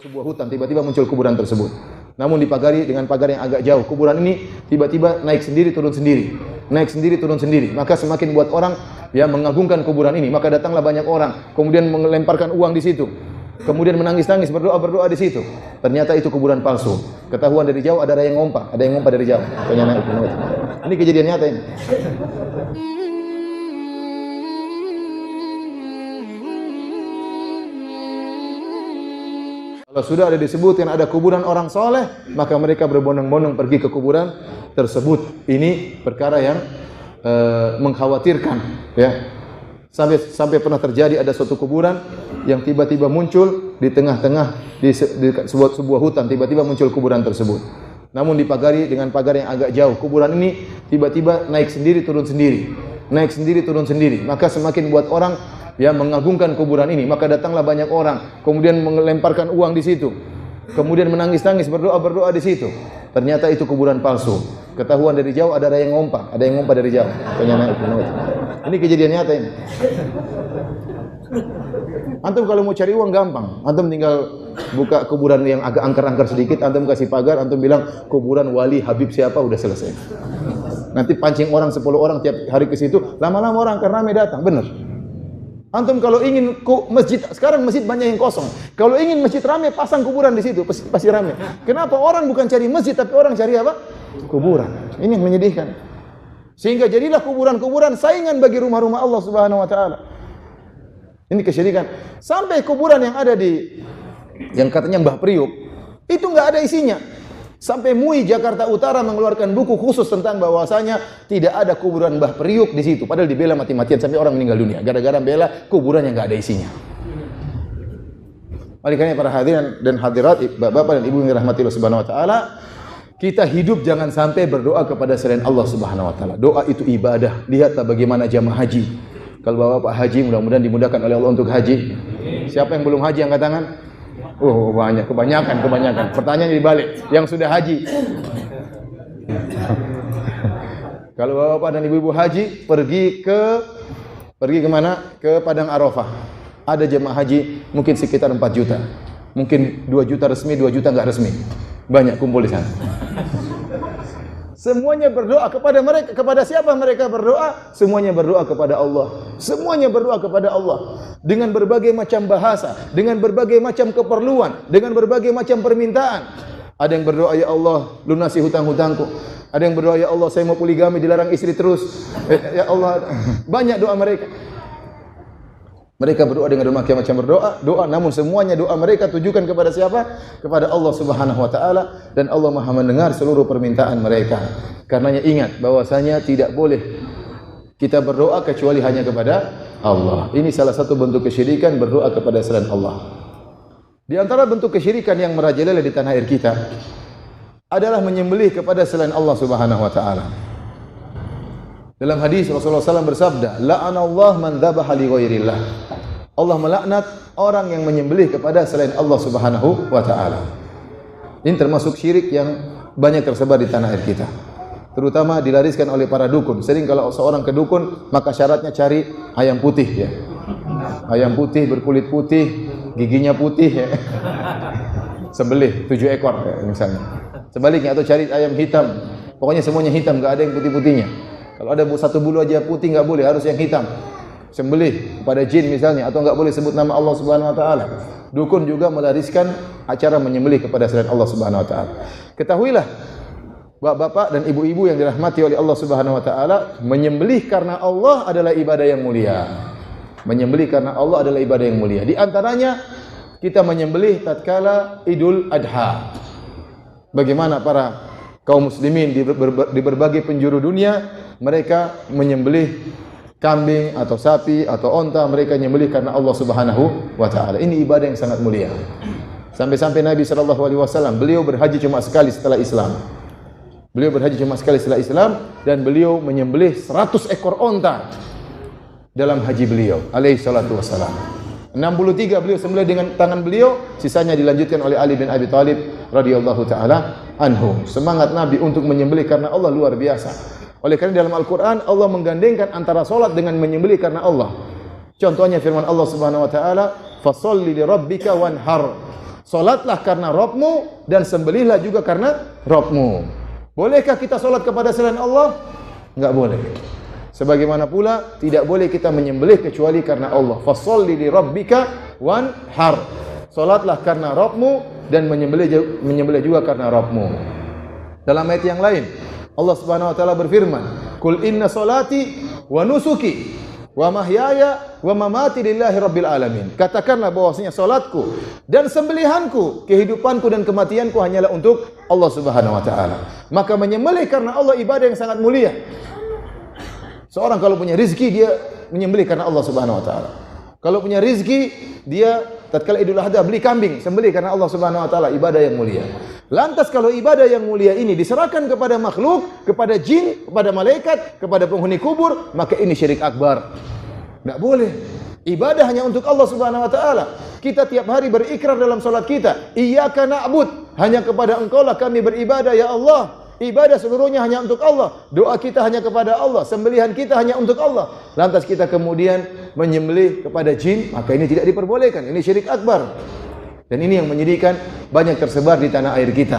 Sebuah hutan tiba-tiba muncul kuburan tersebut. Namun dipagari dengan pagar yang agak jauh. Kuburan ini tiba-tiba naik sendiri turun sendiri. Naik sendiri turun sendiri. Maka semakin buat orang mengagungkan kuburan ini. Maka datanglah banyak orang, kemudian melemparkan uang di situ. Kemudian menangis-nangis, berdoa di situ. Ternyata itu kuburan palsu. Ketahuan dari jauh ada yang ngompa dari jauh. Ini kejadian nyata ini. Kalau sudah ada disebutkan ada kuburan orang soleh, maka mereka berbondong-bondong pergi ke kuburan tersebut. Ini perkara yang mengkhawatirkan, ya. Sampai pernah terjadi ada suatu kuburan yang tiba-tiba muncul di tengah-tengah di sebuah hutan, tiba-tiba muncul kuburan tersebut. Namun dipagari dengan pagar yang agak jauh. Kuburan ini tiba-tiba naik sendiri turun sendiri. Naik sendiri turun sendiri. Maka semakin buat orang mengagungkan kuburan ini, maka datanglah banyak orang, kemudian melemparkan uang di situ, kemudian menangis-nangis, berdoa di situ. Ternyata itu kuburan palsu. Ketahuan dari jauh ada yang ngompa dari jauh. Ini kejadian nyata ini. Antum kalau mau cari uang gampang, antum tinggal buka kuburan yang agak angker-angker sedikit, antum kasih pagar, antum bilang kuburan wali Habib siapa, udah selesai. Nanti pancing orang 10 orang tiap hari ke situ, lama-lama orang akan ramai datang, benar. Antum kalau ingin masjid, sekarang masjid banyak yang kosong. Kalau ingin masjid ramai, pasang kuburan di situ, pasti ramai. Kenapa? Orang bukan cari masjid, tapi orang cari apa? Kuburan. Ini yang menyedihkan. Sehingga jadilah kuburan-kuburan saingan bagi rumah-rumah Allah Subhanahu wa taala. Ini kesyirikan. Sampai kuburan yang ada yang katanya Mbah Priuk, itu enggak ada isinya. Sampai MUI Jakarta Utara mengeluarkan buku khusus tentang bahwasanya tidak ada kuburan Mbah Priuk di situ. Padahal dibela mati-matian sampai orang meninggal dunia gara-gara bela kuburan yang enggak ada isinya. Oleh karena para hadirin dan hadirat, bapak dan ibu yang dirahmati Allah Subhanahu wa taala, kita hidup jangan sampai berdoa kepada selain Allah Subhanahu wa taala. Doa itu ibadah. Lihatlah bagaimana jamaah haji. Kalau bapak haji, mudah-mudahan dimudahkan oleh Allah untuk haji. Siapa yang belum haji angkat tangan? Oh, kebanyakan. Pertanyaannya dibalik, yang sudah haji. Kalau bapak dan ibu-ibu haji, pergi ke mana? Ke Padang Arafah. Ada jemaah haji mungkin sekitar 4 juta. Mungkin 2 juta resmi, 2 juta enggak resmi. Banyak kumpul di sana. Semuanya berdoa kepada mereka. Kepada siapa mereka berdoa? Semuanya berdoa kepada Allah. Semuanya berdoa kepada Allah. Dengan berbagai macam bahasa. Dengan berbagai macam keperluan. Dengan berbagai macam permintaan. Ada yang berdoa, ya Allah, lunasi hutang-hutangku. Ada yang berdoa, ya Allah, saya mau poligami, dilarang istri terus. Ya Allah, banyak doa mereka. Mereka berdoa dengan berbagai macam doa, namun semuanya doa mereka tujukan kepada siapa? Kepada Allah Subhanahu wa taala, dan Allah Maha mendengar seluruh permintaan mereka. Karenanya ingat bahwasanya tidak boleh kita berdoa kecuali hanya kepada Allah. Ini salah satu bentuk kesyirikan, berdoa kepada selain Allah. Di antara bentuk kesyirikan yang merajalela di tanah air kita adalah menyembelih kepada selain Allah Subhanahu wa taala. Dalam hadis Rasulullah SAW bersabda, la'anallahu man dzabaha li ghairillah. Allah melaknat orang yang menyembelih kepada selain Allah Subhanahu wa taala. Ini termasuk syirik yang banyak tersebar di tanah air kita. Terutama dilariskan oleh para dukun. Sering kalau seorang ke dukun, maka syaratnya cari ayam putih ya. Ayam putih berkulit putih, giginya putih ya. Sembelih 7 ekor ya, misalnya. Sebaliknya atau cari ayam hitam. Pokoknya semuanya hitam, enggak ada yang putih-putihnya. Kalau ada satu bulu aja putih enggak boleh, harus yang hitam. Sembelih kepada jin misalnya, atau enggak boleh sebut nama Allah Subhanahu wa taala. Dukun juga melariskan acara menyembelih kepada selain Allah Subhanahu wa taala. Ketahuilah bapak-bapak dan ibu-ibu yang dirahmati oleh Allah Subhanahu wa taala, menyembelih karena Allah adalah ibadah yang mulia. Menyembelih karena Allah adalah ibadah yang mulia. Di antaranya kita menyembelih tatkala Idul Adha. Bagaimana para kaum muslimin di berbagai penjuru dunia, mereka menyembelih kambing atau sapi atau onta, mereka menyembelih karena Allah Subhanahu wa taala. Ini ibadah yang sangat mulia. Sampai-sampai Nabi sallallahu alaihi wasallam, beliau berhaji cuma sekali setelah Islam. Beliau berhaji cuma sekali setelah Islam dan beliau menyembelih 100 ekor onta dalam haji beliau alaihi salatu wasallam. 63 beliau sembelih dengan tangan beliau, sisanya dilanjutkan oleh Ali bin Abi Thalib radhiyallahu taala anhu. Semangat Nabi untuk menyembelih karena Allah luar biasa. Oleh karena dalam Al-Qur'an Allah menggandengkan antara salat dengan menyembelih karena Allah. Contohnya firman Allah Subhanahu wa taala, "Fasholli li rabbika wanhar." Salatlah karena Rabbmu dan sembelihlah juga karena Rabbmu. Bolehkah kita salat kepada selain Allah? Enggak boleh. Sebagaimana pula tidak boleh kita menyembelih kecuali karena Allah. Fasholli li rabbika wanhar. Salatlah karena Rabbmu dan menyembelih juga karena Rabbmu. Dalam ayat yang lain Allah Subhanahu wa taala berfirman, "Qul inna salati wa nusuki wa mahyaya wa mamati lillahi rabbil alamin." Katakanlah bahwasanya salatku dan sembelihanku, kehidupanku dan kematianku hanyalah untuk Allah Subhanahu wa taala. Maka menyembelih karena Allah ibadah yang sangat mulia. Seorang kalau punya rezeki dia menyembelih karena Allah Subhanahu wa taala. Kalau punya rezeki dia tatkala Idul Adha beli kambing, sembelih karena Allah Subhanahu wa taala, ibadah yang mulia. Lantas kalau ibadah yang mulia ini diserahkan kepada makhluk, kepada jin, kepada malaikat, kepada penghuni kubur, maka ini syirik akbar. Enggak boleh. Ibadah hanya untuk Allah Subhanahu wa taala. Kita tiap hari berikrar dalam salat kita, iyyaka na'bud, hanya kepada Engkau lah kami beribadah ya Allah. Ibadah seluruhnya hanya untuk Allah. Doa kita hanya kepada Allah. Sembelihan kita hanya untuk Allah. Lantas kita kemudian menyembelih kepada jin, maka ini tidak diperbolehkan. Ini syirik akbar. Dan ini yang menyedihkan banyak tersebar di tanah air kita.